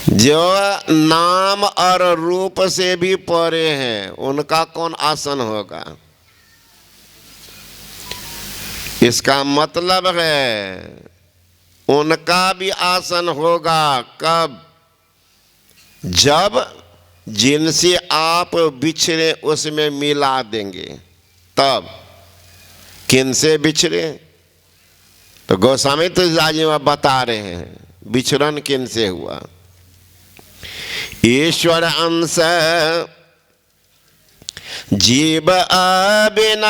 जो नाम और रूप से भी परे हैं उनका कौन आसन होगा? इसका मतलब है उनका भी आसन होगा कब? जब जिनसे आप बिछड़े उसमें मिला देंगे तब। किनसे बिछड़े? तो गोस्वामी तुलसीदास जी बता रहे हैं बिछड़न किनसे हुआ। ईश्वर अंश जीव अविनाशी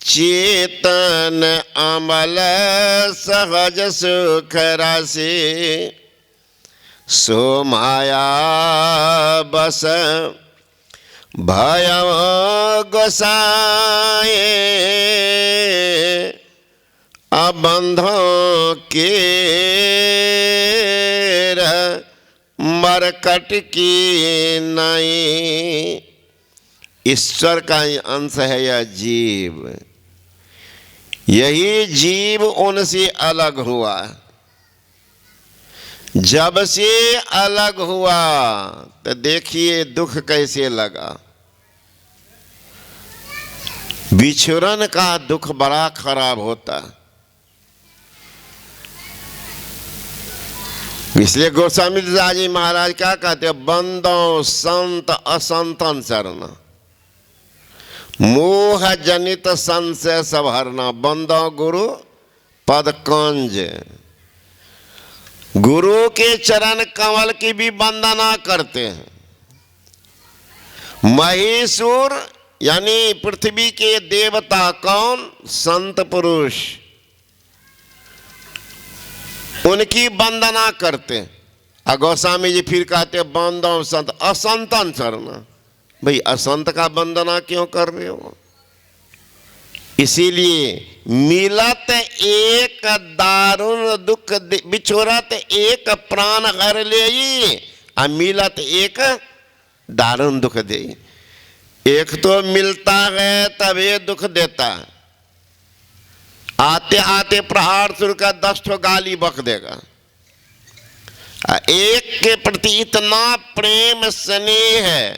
चेतन अमल सहज सुख राशि सो माया बस भयं गोसाए अबंधों के मरकट की नहीं। ईश्वर का ही अंश है यह जीव। यही जीव उनसे अलग हुआ। जब से अलग हुआ तो देखिए दुख कैसे लगा। बिछुड़न का दुख बड़ा खराब होता। इसलिए गोस्वामी तुलसीदास जी महाराज क्या कहते हैं? बंदो संत असंतन शरण मोह जनित संशय सब हरना। बंदो गुरु पद कंज। गुरु के चरण कमल की भी वंदना करते हैं। महीसुर यानी पृथ्वी के देवता कौन? संत पुरुष, उनकी वंदना करते हैं। गोस्वामी जी फिर कहते हैं बंदो संत असंतन शरण। भाई असंत का वंदना क्यों कर रहे हो? इसीलिए मिलत एक दारुण दुख बिछोरत एक प्राण हर ले मिलत एक दारुण दुख दे। एक तो मिलता है तब ये दुख देता, आते आते प्रहार शुरू का 10 ठो गाली बक देगा। एक के प्रति इतना प्रेम स्नेह है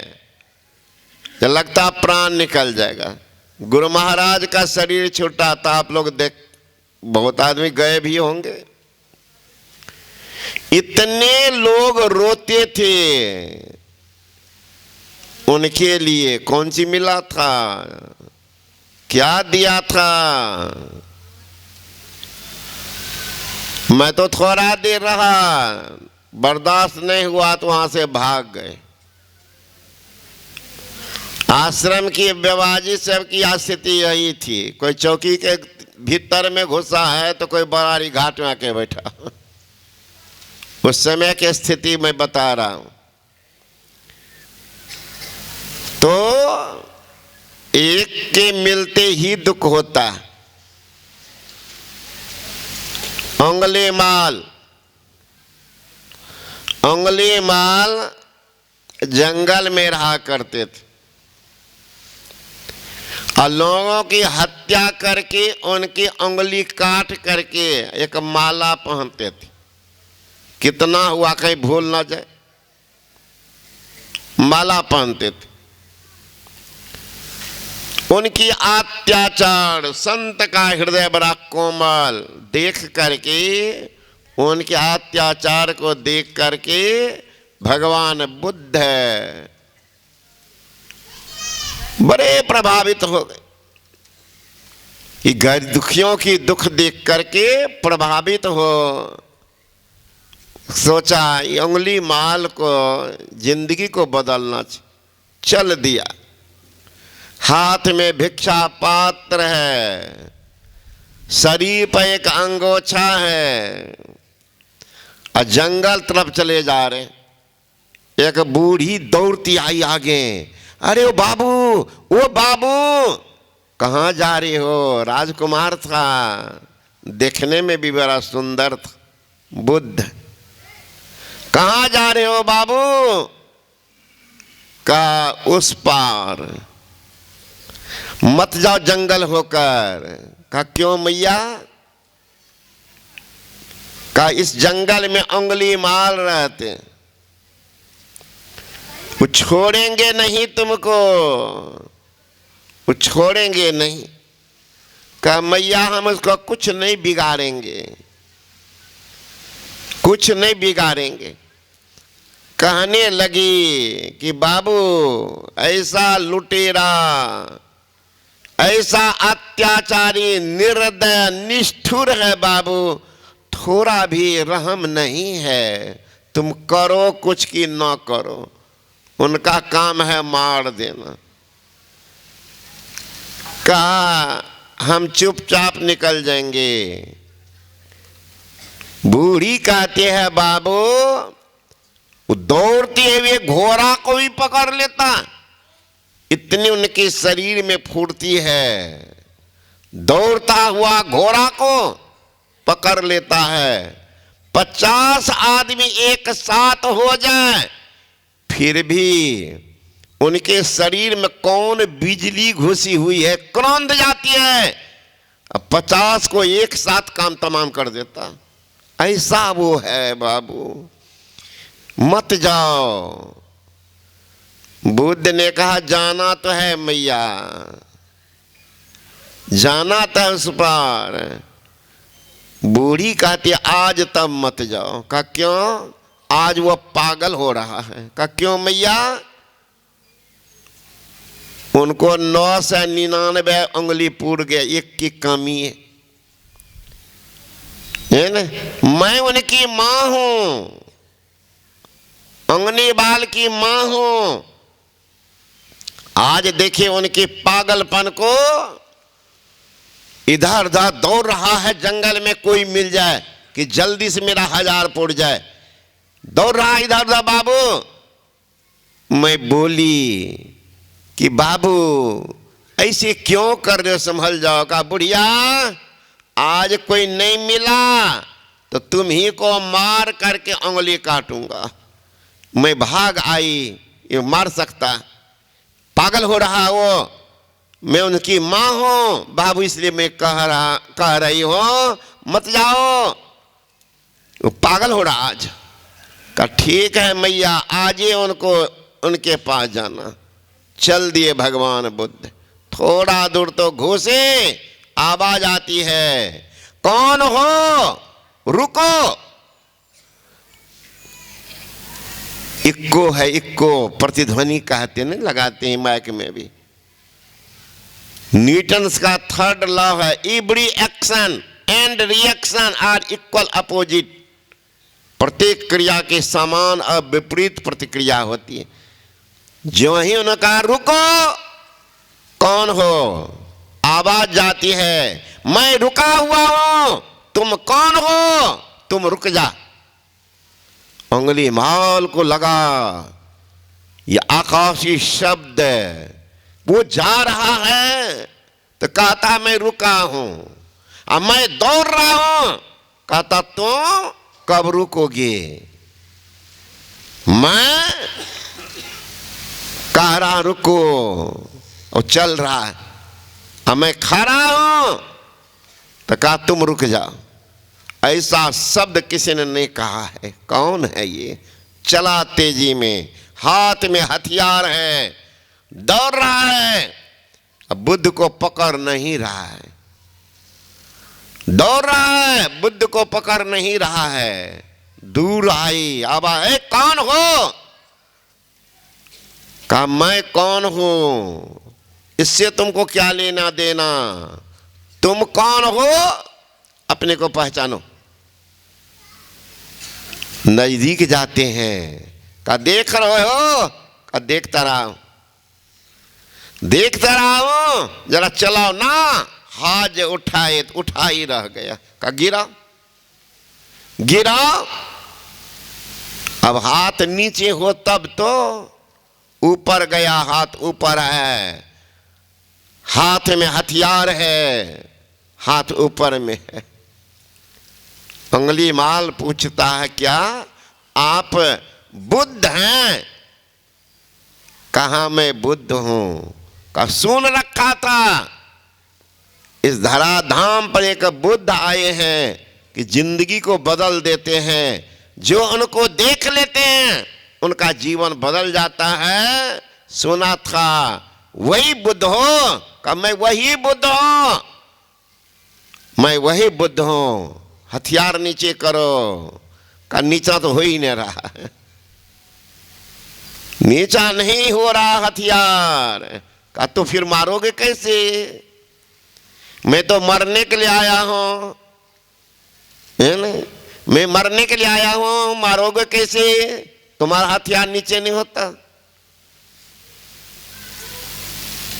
कि लगता प्राण निकल जाएगा। गुरु महाराज का शरीर छूटा था, आप लोग देख, बहुत आदमी गए भी होंगे। इतने लोग रोते थे उनके लिए। कौन सी मिला था, क्या दिया था? मैं तो थोड़ा देर रहा, बर्दाश्त नहीं हुआ तो वहां से भाग गए। आश्रम की व्यवाजी सब की स्थिति यही थी। कोई चौकी के भीतर में घुसा है तो कोई बरारी घाट में आके बैठा। उस समय की स्थिति मैं बता रहा हूं। तो एक के मिलते ही दुख होता। उंगली माल जंगल में रहा करते थे और लोगों की हत्या करके उनकी उंगली काट करके एक माला पहनते थे। कितना हुआ कहीं भूल ना जाए, माला पहनते थे। उनकी अत्याचार, संत का हृदय बड़ा कोमल, देख करके उनके अत्याचार को देख करके भगवान बुद्ध बड़े प्रभावित हो गए। कि गरीब दुखियों की दुख देख करके प्रभावित हो, सोचा ये उंगली माल को जिंदगी को बदलना चाहिए। चल दिया। हाथ में भिक्षा पात्र है, शरीर पर एक अंगोछा है और जंगल तरफ चले जा रहे। एक बूढ़ी दौड़ती आई आगे। अरे ओ बाबू कहाँ जा रही हो? राजकुमार था, देखने में भी बड़ा सुंदर था। बुद्ध, कहाँ जा रहे हो बाबू? का उस पार मत जाओ जंगल होकर। कहा क्यों मैया? का इस जंगल में उंगली मार रहते, वो छोड़ेंगे नहीं तुमको, वो छोड़ेंगे नहीं। कहा मैया हम उसको कुछ नहीं बिगाड़ेंगे, कुछ नहीं बिगाड़ेंगे। कहने लगी कि बाबू ऐसा लुटेरा, ऐसा अत्याचारी, निर्दय, निष्ठुर है बाबू, थोड़ा भी रहम नहीं है। तुम करो कुछ की ना करो, उनका काम है मार देना। कहा हम चुपचाप निकल जाएंगे। बूढ़ी कहती है बाबू, वो दौड़ती है वे घोड़ा को भी पकड़ लेता, इतनी उनके शरीर में फुर्ती है। दौड़ता हुआ घोड़ा को पकड़ लेता है। 50 आदमी एक साथ हो जाए फिर भी उनके शरीर में कौन बिजली घुसी हुई है, क्रौंध जाती है। अब 50 को एक साथ काम तमाम कर देता, ऐसा वो है बाबू, मत जाओ। बुद्ध ने कहा जाना तो है मैया, जाना था उस पार। बूढ़ी कहती आज तब मत जाओ। कहा क्यों? आज वो पागल हो रहा है। कहा क्यों मैया? उनको 999 उंगली पूर गया, एक की कमी है ना। मैं उनकी मां हूं, अंगनी बाल की मां हूं। आज देखिए उनके पागलपन को, इधर उधर दौड़ रहा है जंगल में, कोई मिल जाए कि जल्दी से मेरा 1000 पुड़ जाए, दौड़ रहा इधर उधर। बाबू मैं बोली कि बाबू ऐसे क्यों कर रहे हो, संभल जाओ। का बुढ़िया आज कोई नहीं मिला तो तुम ही को मार करके उंगली काटूंगा। मैं भाग आई, ये मार सकता, पागल हो रहा वो, मैं उनकी मां हूं बाबू, इसलिए मैं कह रही हूं मत जाओ। वो पागल हो रहा आज। का ठीक है मैया, आज ही उनको उनके पास जाना। चल दिए भगवान बुद्ध। थोड़ा दूर तो घुसे, आवाज आती है, कौन हो, रुको। इक्को है, इक्को प्रतिध्वनि कहते नहीं, लगाते हैं माइक में भी। न्यूटन्स का 3rd लॉ है, every action and reaction are equal opposite. प्रत्येक क्रिया के समान और विपरीत प्रतिक्रिया होती है। जो ही उन्होंने कहा रुको, कौन हो, आवाज जाती है, मैं रुका हुआ हूं, तुम कौन हो, तुम रुक जा। उंगली माल को लगा, ये आकाशी शब्द, वो जा रहा है तो कहता मैं रुका हूं, अब मैं दौड़ रहा हूं, कहता तुम कब रुकोगे। मैं कह रहा रुको और चल रहा है, अब मैं खड़ा हूं तो कहा तुम रुक जाओ। ऐसा शब्द किसी ने नहीं कहा है। कौन है ये? चला तेजी में, हाथ में हथियार है, दौड़ रहा है, अब बुद्ध को पकड़ नहीं रहा है, दौड़ रहा है, बुद्ध को पकड़ नहीं रहा है। दूर आई आवाज, कौन हो? कहा मैं कौन हूं, इससे तुमको क्या लेना देना, तुम कौन हो, अपने को पहचानो। नजदीक जाते हैं, कहा देख रहे हो? कहा देखता रहा हूं, देखता रहा हूं, जरा चलाओ ना। हाथ उठाए तो उठा ही रह गया। कहा गिराओ, गिराओ। अब हाथ नीचे हो तब तो, ऊपर गया, हाथ ऊपर है, हाथ में हथियार है, हाथ ऊपर में है। उंगली माल पूछता है क्या आप बुद्ध हैं? कहा मैं बुद्ध हूं। कहा सुन रखा था इस धराधाम पर एक बुद्ध आए हैं कि जिंदगी को बदल देते हैं। जो उनको देख लेते हैं उनका जीवन बदल जाता है। सुना था वही बुद्ध हो, का मैं वही बुद्ध हूं, मैं वही बुद्ध हूं, हथियार नीचे करो। का नीचा तो हो ही नहीं रहा, नीचा नहीं हो रहा हथियार। का तो फिर मारोगे कैसे? मैं तो मरने के लिए आया हूं, है ना? मैं मरने के लिए आया हूं, मारोगे कैसे? तुम्हारा हथियार नीचे नहीं होता।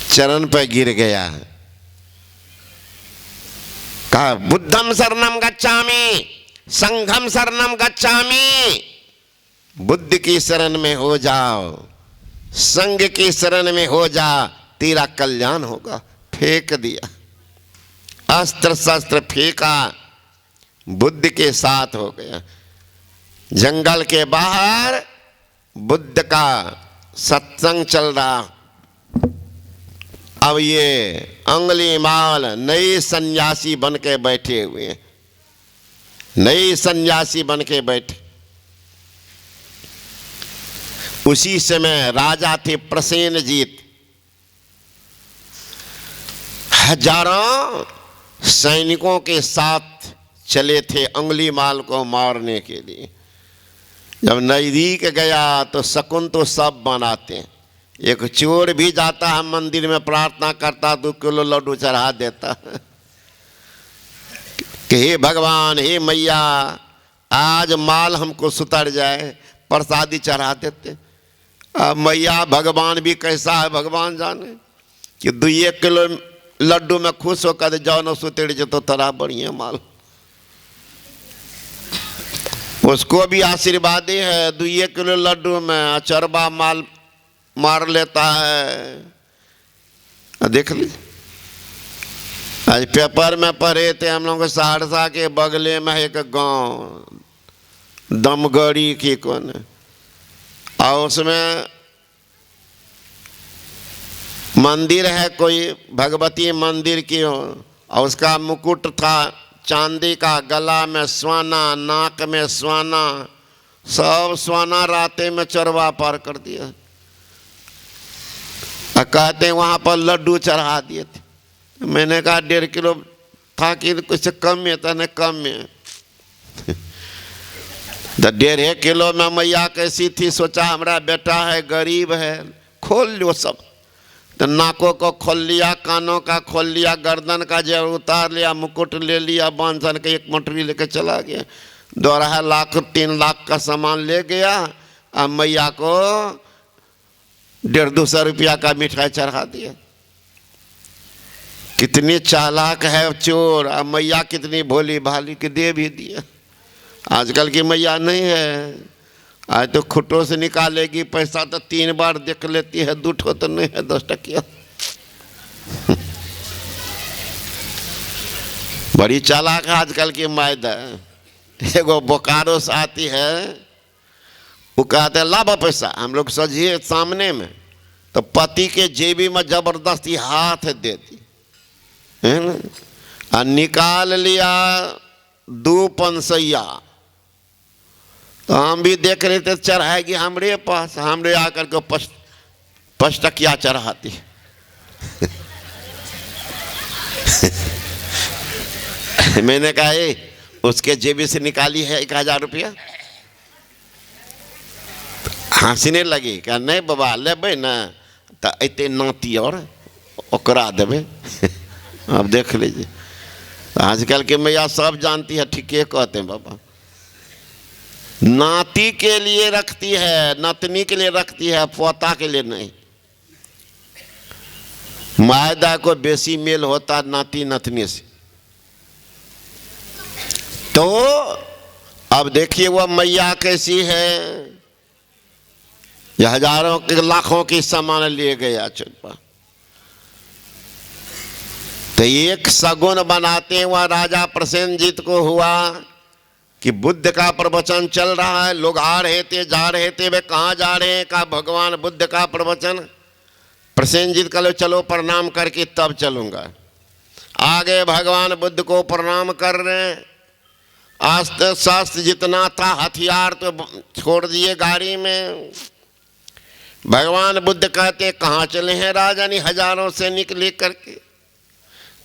चरण पर गिर गया, कहा बुद्धम शरणम गच्छामि, संघम शरणम गच्छामि। बुद्ध की शरण में हो जाओ, संघ की शरण में हो जा, तेरा कल्याण होगा। फेंक दिया, अस्त्र शस्त्र फेंका, बुद्ध के साथ हो गया। जंगल के बाहर बुद्ध का सत्संग चल रहा। अब ये अंगुलीमाल नए सन्यासी बन के बैठे हुए हैं, नए सन्यासी बन के बैठे। उसी समय राजा थे प्रसेनजीत, हजारों सैनिकों के साथ चले थे अंगुलीमाल को मारने के लिए। जब नजदीक गया तो शकुन तो सब बनाते हैं। एक चोर भी जाता है मंदिर में, प्रार्थना करता, 2 किलो लड्डू चढ़ा देता कि हे भगवान, हे मैया, आज माल हमको सुतर जाए, प्रसादी चढ़ा देते। अब मैया भगवान भी कैसा है भगवान जाने, कि 2 किलो लड्डू में खुश होकर जाओ न सुतेड़ जो तो तरा बढ़िया माल। उसको भी आशीर्वाद है, 2 किलो लड्डू में अचरबा माल मार लेता है। देख लीजिए, आज पेपर में पढ़े थे हम लोग, सहरसा के बगले में एक गांव दमगढ़ी की कौन, और उसमें मंदिर है कोई भगवती मंदिर की हो, और उसका मुकुट था चांदी का, गला में स्वाना, नाक में स्वाना, सब स्वाना राते में चरवा पार कर दिया। कहते हैं वहां पर लड्डू चढ़ा दिए थे। मैंने कहा 1.5 किलो था कि कुछ कम में था, नहीं कम में। तो 1.5 किलो में मैया कैसी थी, सोचा हमारा बेटा है, गरीब है, खोल लो सब। तो नाकों को खोल लिया, कानों का खोल लिया, गर्दन का जेवर उतार लिया, मुकुट ले लिया, बांधन के 1 मोटरी लेके चला गया। 2.5 लाख 3 लाख का सामान ले गया। अब मैया को 150-200 रुपया का मिठाई चढ़ा दिया। कितनी चालाक है चोर। अब मैया कितनी भोली भाली कि दे भी दिया। आजकल की मैया नहीं है, आज तो खुटों से निकालेगी पैसा तो 3 बार देख लेती है, 2 ठो तो नहीं है, 10 टकिया। बड़ी चालाक है आजकल की मायदा। एगो बोकारो से आती है, वो कहते हैं लाभ पैसा, हम लोग सजिए सामने में, तो पति के जेबी में जबरदस्ती हाथ दे दी, है ना, और निकाल लिया 2 पंसैया। तो हम भी देख रहे थे, चढ़ाएगी हमरे पास, हमरे आकर के 5 टकिया चढ़ाती। मैंने कहा उसके जेबी से निकाली है 1000 रुपया। हंसने लगी, क्या नहीं बाबा लेबे ना, तो अते नाती और ओकरा देवे। अब देख लीजिए, आजकल के मैया सब जानती है, ठीके कहते हैं बाबा। नाती के लिए रखती है, नतनी के लिए रखती है, पोता के लिए नहीं। मायदा को बेसी मेल होता नाती नतनी से। तो अब देखिए वो मैया कैसी है, यह हजारों के लाखों की सामान लिए गया चुपा। तो एक सगुन बनाते हुआ राजा प्रसेनजीत को हुआ कि बुद्ध का प्रवचन चल रहा है, लोग आ रहे थे, जा रहे थे, वे कहाँ जा रहे हैं, कहा भगवान बुद्ध का प्रवचन। प्रसेनजीत कहो चलो प्रणाम करके तब चलूंगा। आगे भगवान बुद्ध को प्रणाम कर रहे हैं, अस्त्र शस्त्र जितना था हथियार तो छोड़ दिए गाड़ी में। भगवान बुद्ध कहते कहाँ चले हैं राजा, नहीं हजारों सैनिक लेकर के।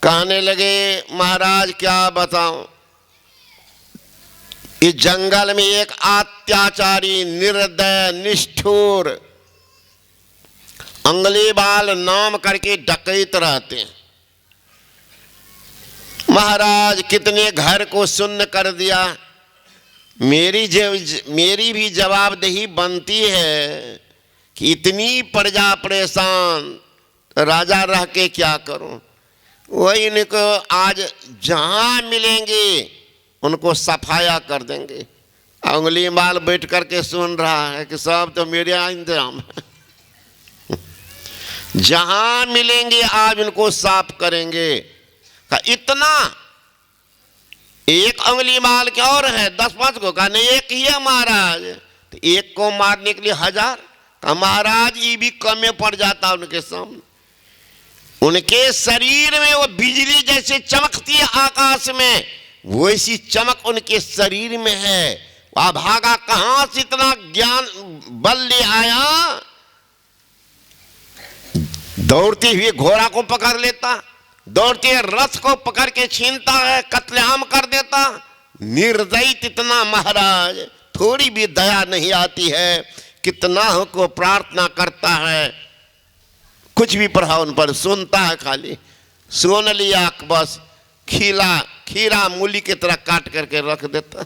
कहने लगे महाराज क्या बताऊं, इस जंगल में एक अत्याचारी निर्दय निष्ठुर अंगुलीमाल नाम करके डकैत रहते हैं। महाराज कितने घर को सुन्न कर दिया। मेरी भी जवाबदेही बनती है कि इतनी प्रजा परेशान, राजा रह के क्या करूं। वही इनको आज जहां मिलेंगे उनको सफाया कर देंगे। अंगुलीमाल बैठ करके सुन रहा है कि सब तो मेरे इंतजाम है। जहां मिलेंगे आज उनको साफ करेंगे। इतना एक अंगुलीमाल क्या और है 10-5 को, कहा नहीं एक ही है महाराज। तो एक को मारने के लिए 1000। कहा महाराज ये भी कम पड़ जाता उनके सामने। उनके शरीर में वो बिजली जैसे चमकती है आकाश में, वैसी चमक उनके शरीर में है। वह भागा कहां से इतना ज्ञान बल ले आया। दौड़ते हुए घोड़ा को पकड़ लेता, दौड़ते रथ को पकड़ के छीनता है, कत्लेआम कर देता। निर्दयी इतना महाराज, थोड़ी भी दया नहीं आती है। कितना को प्रार्थना करता है, कुछ भी पढ़ा उन पर, सुनता है खाली। सुन लिया बस खीरा मूली की तरह काट करके रख देता,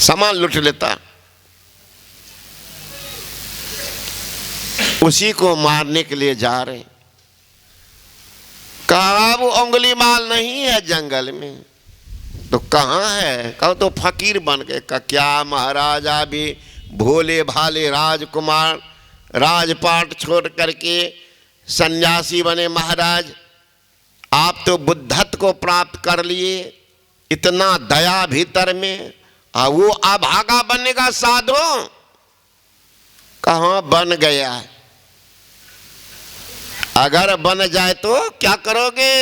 सामान लूट लेता। उसी को मारने के लिए जा रहे। कहा वो अंगुलीमाल नहीं है जंगल में, तो कहाँ है। कहो तो फकीर बन गए। का क्या महाराजा भी भोले भाले राजकुमार राजपाट छोड़ करके सन्यासी बने। महाराज आप तो बुद्धत्व को प्राप्त कर लिए, इतना दया भीतर में, वो अभागा बनेगा साधु। कहाँ बन गया। अगर बन जाए तो क्या करोगे।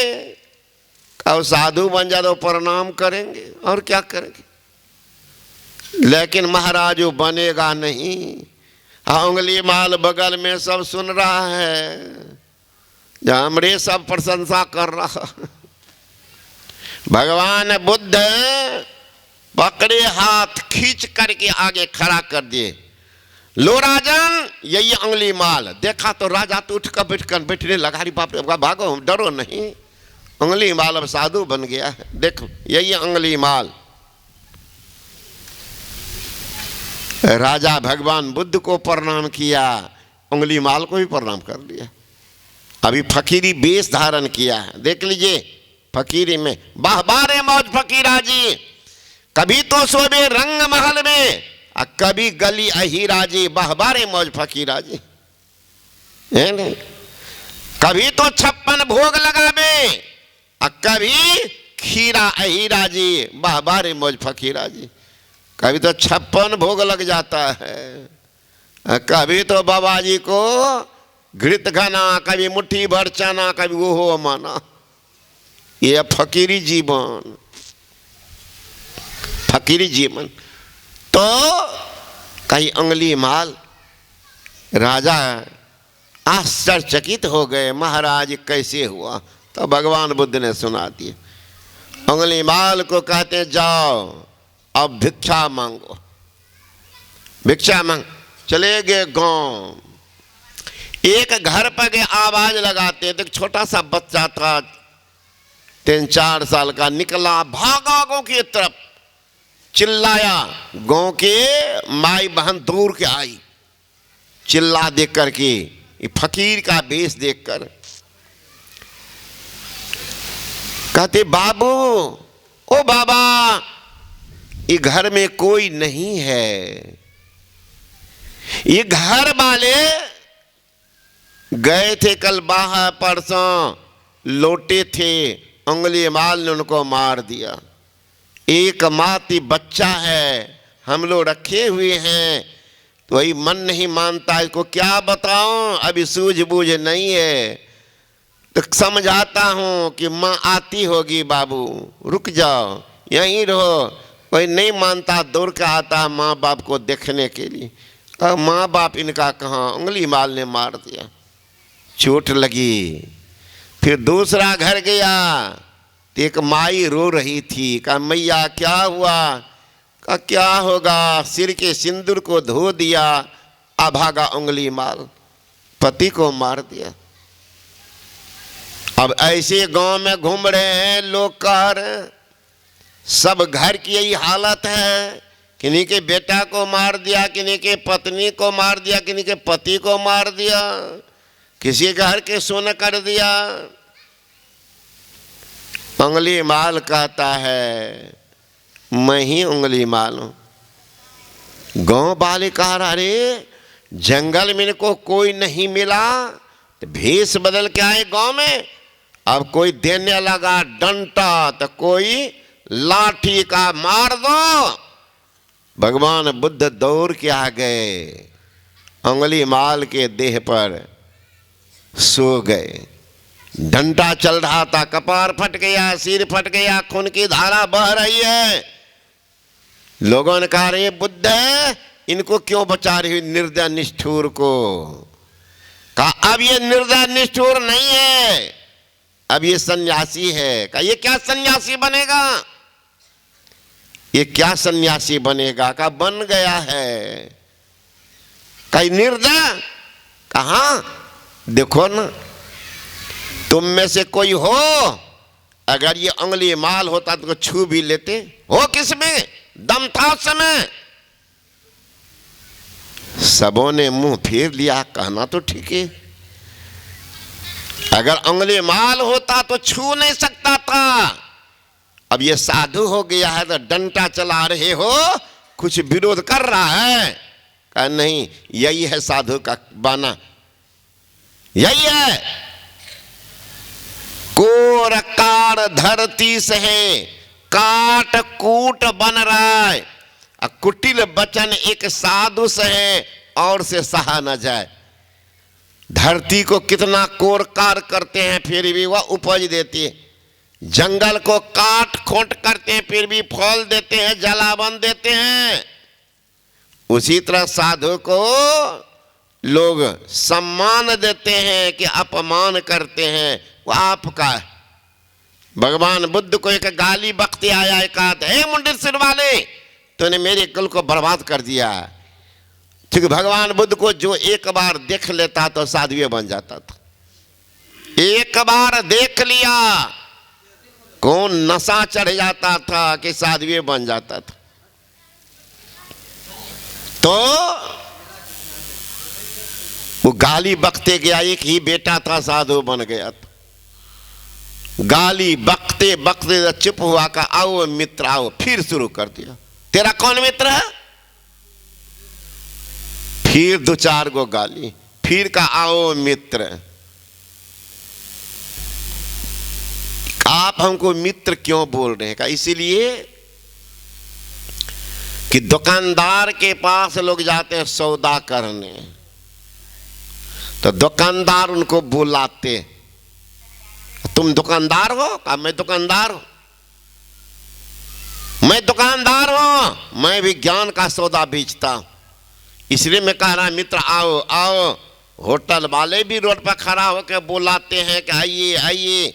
कहो साधु बन जाए तो प्रणाम करेंगे और क्या करेंगे। लेकिन महाराज वो बनेगा नहीं। अंगुलीमाल बगल में सब सुन रहा है, हमरे सब प्रशंसा कर रहा। भगवान बुद्ध पकड़े हाथ खींच करके आगे खड़ा कर दिए। लो राजन यही अंगुलीमाल। देखा तो राजा तो उठकर बैठने लगा। अरे बाप रे, भागो डरो नहीं। अंगुलीमाल अब साधु बन गया है। देखो यही अंगुलीमाल। राजा भगवान बुद्ध को प्रणाम किया, अंगुलीमाल को भी प्रणाम कर लिया। अभी फकीरी वेश धारण किया है, देख लीजिए फकीरी में। बाहबारे मौज फकीरा जी, कभी तो सोबे रंग महल में, कभी गली अहीरा जी। बाहबारे मौज फकीरा जी है नहीं। कभी तो 56 भोग लगावे, कभी खीरा अहीरा जी। बाहबारे मौज फकीरा जी। कभी तो 56 भोग लग जाता है। कभी तो बाबा जी को घृत खाना, कभी मुट्ठी भर चना, कभी वो हो माना। ये फकीरी जीवन, फकीरी जीवन। तो कई अंगुलीमाल राजा आश्चर्यचकित हो गए, महाराज कैसे हुआ। तो भगवान बुद्ध ने सुना दिया। अंगुलीमाल को कहते जाओ अब भिक्षा मांगो। भिक्षा मांग चले गए गांव। एक घर पर गए, आवाज लगाते तो छोटा सा बच्चा था 3-4 साल का, निकला भागा गांव की तरफ, चिल्लाया। गांव के माई बहन दूर के आई, चिल्ला देख करके, फकीर का वेश देखकर। कहते बाबू, ओ बाबा, ये घर में कोई नहीं है। ये घर वाले गए थे कल बाहर, परसों लौटे थे, अंगुलीमाल ने उनको मार दिया। एक माती बच्चा है, हम लोग रखे हुए हैं, तो वही मन नहीं मानता। इसको क्या बताऊं, अभी सूझबूझ नहीं है। तो समझाता हूं कि माँ आती होगी, बाबू रुक जाओ, यहीं रहो। कोई नहीं मानता, दौड़ के आता माँ बाप को देखने के लिए। कहा माँ बाप इनका कहाँ, उंगली माल ने मार दिया, चोट लगी। फिर दूसरा घर गया तो एक माई रो रही थी। कहा मैया क्या हुआ? कहा क्या होगा, सिर के सिंदूर को धो दिया, अभागा उंगली माल, पति को मार दिया। अब ऐसे गांव में घूम रहे हैं लोग, कह रहे सब घर की यही हालत है, किन्हीं के बेटा को मार दिया, किन्हीं के पत्नी को मार दिया, किन्हीं के पति को मार दिया, किसी घर के सुन कर दिया। उंगली माल कहता है मैं ही उंगली माल हूं। गांव वाले कह रहा अरे जंगल में इनको कोई नहीं मिला तो भेष बदल के आए गांव में। अब कोई देने लगा डंटा तो कोई लाठी का मार दो। भगवान बुद्ध दौड़ के आ गए, उंगली माल के देह पर सो गए। डंडा चल रहा था, कपार फट गया, सिर फट गया, खून की धारा बह रही है। लोगों ने कहा रे बुद्ध इनको क्यों बचा रही हुई निर्दय निष्ठुर को? कहा अब ये निर्दय निष्ठुर नहीं है, अब ये सन्यासी है। कहा ये क्या सन्यासी बनेगा, ये क्या सन्यासी बनेगा? कहा बन गया है। कहीं निर्दय? कहा देखो ना, तुम में से कोई हो अगर ये उंगली माल होता तो छू भी लेते हो, किसमें दम था उस समय? सबों ने मुंह फेर लिया, कहना तो ठीक है, अगर उंगली माल होता तो छू नहीं सकता था। अब ये साधु हो गया है तो डंडा चला रहे हो, कुछ विरोध कर रहा है। कहा नहीं, यही है साधु का बाना, यही है। कोर कार धरती से है, काट कूट बन रहा है, कुटिल बचन एक साधु से है, और से सहा न जाए। धरती को कितना कोर कार करते हैं फिर भी वह उपज देती है, जंगल को काट खोट करते हैं फिर भी फल देते हैं, जलावन देते हैं। उसी तरह साधु को लोग सम्मान देते हैं कि अपमान करते हैं, वो आपका है। भगवान बुद्ध को एक गाली बकते आया, एक हे मुंडित सिर वाले, तूने मेरे कुल को बर्बाद कर दिया। क्योंकि भगवान बुद्ध को जो एक बार देख लेता तो साधु बन जाता था। एक बार देख लिया कौन नशा चढ़ जाता था कि साधु बन जाता था। तो वो गाली बकते गया, एक ही बेटा था साधु बन गया था। गाली बकते बकते चुप हुआ, का आओ मित्र आओ, फिर शुरू कर दिया, तेरा कौन मित्र है? फिर दो चार गो गाली, फिर का आओ मित्र। आप हमको मित्र क्यों बोल रहे हैं? का इसीलिए कि दुकानदार के पास लोग जाते हैं सौदा करने, तो दुकानदार उनको बुलाते, तुम दुकानदार हो? का मैं दुकानदार हूं, मैं दुकानदार हूं, मैं भी ज्ञान का सौदा बेचता हूं। इसलिए मैं कह रहा मित्र आओ आओ। होटल वाले भी रोड पर खड़ा होकर बुलाते हैं कि आइए आइए,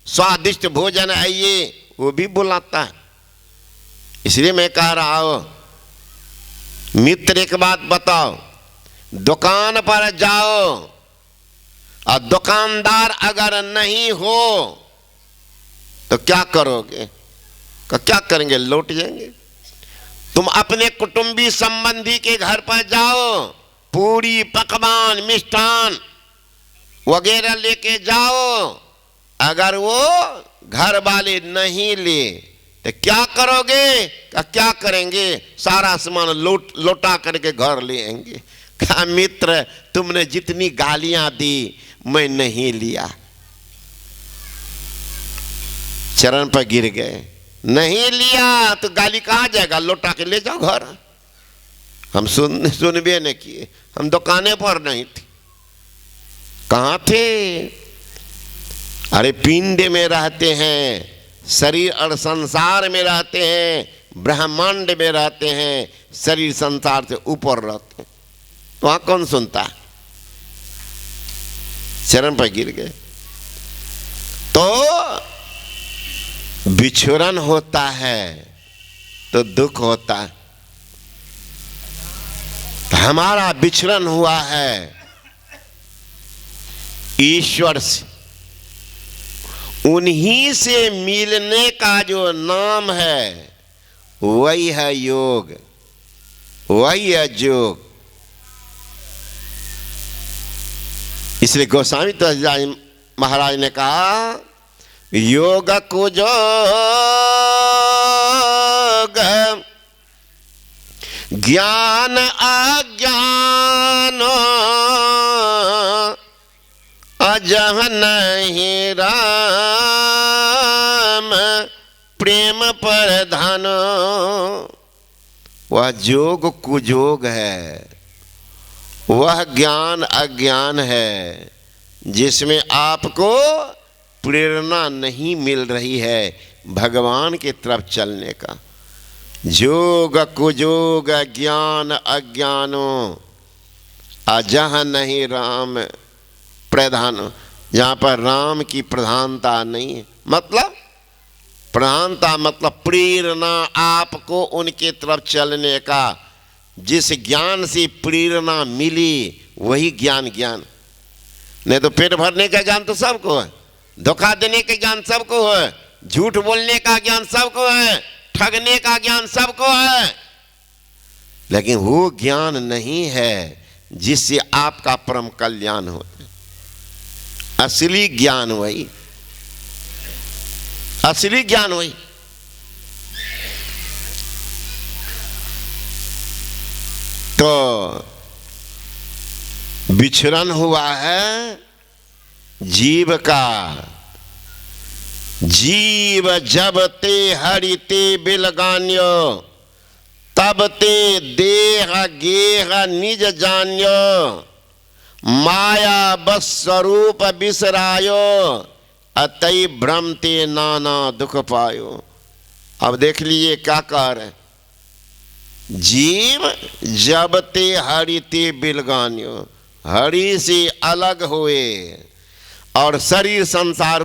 स्वादिष्ट भोजन आइए, वो भी बुलाता है। इसलिए मैं कह रहा आओ मित्र। एक बात बताओ, दुकान पर जाओ और दुकानदार अगर नहीं हो तो क्या करोगे? क्या करेंगे? लौट जाएंगे। तुम अपने कुटुंबी संबंधी के घर पर जाओ, पूरी पकवान मिष्ठान वगैरह लेके जाओ, अगर वो घर वाले नहीं ले तो क्या करोगे? क्या करेंगे? सारा सामान लौटा करके घर ले आएंगे। कहा मित्र तुमने जितनी गालियां दी मैं नहीं लिया। चरण पर गिर गए, नहीं लिया तो गाली कहाँ जाएगा? लौटा के ले जाओ घर। हम सुनबे नहीं किए, हम दुकाने पर नहीं थे। कहाँ थे? अरे पिंड में रहते हैं, शरीर और संसार में रहते हैं, ब्रह्मांड में रहते हैं, शरीर संसार से ऊपर रहते हैं। वहां कौन सुनता है? चरण पर गिर गए तो बिछुड़न होता है तो दुख होता है। तो हमारा बिछुड़न हुआ है ईश्वर से, उन्हीं से मिलने का जो नाम है वही है योग, वही है जोग। इसलिए गोस्वामी तुलसीदास महाराज ने कहा योग को जोग ज्ञान अज्ञान अजह नहीं राम प्रेम प्रधान। वह जोग कुजोग है, वह ज्ञान अज्ञान है जिसमें आपको प्रेरणा नहीं मिल रही है भगवान की तरफ चलने का। जोग कुजोग ज्ञान अज्ञानो अजह नहीं राम प्रधान। जहाँ पर राम की प्रधानता नहीं है, मतलब प्रधानता मतलब प्रेरणा आपको उनके तरफ चलने का। जिस ज्ञान से प्रेरणा मिली वही ज्ञान ज्ञान। नहीं तो पेट भरने का ज्ञान तो सबको है, धोखा देने का ज्ञान सबको है, झूठ बोलने का ज्ञान सबको है, ठगने का ज्ञान सबको है, लेकिन वो ज्ञान नहीं है जिससे आपका परम कल्याण हो। असली ज्ञान वही, असली ज्ञान वही। तो बिछड़न हुआ है जीव का। जीव जब ते हरिते बिलगान्यो तब ते देह गेह निज जान्यो माया बस स्वरूप बिसरायो अतई भ्रमते नाना दुख पायो। अब देख लीजिए क्या कह रहे हैं। जीव जब ते हरि ते बिलगान्यो, हरि से अलग हुए और शरीर संसार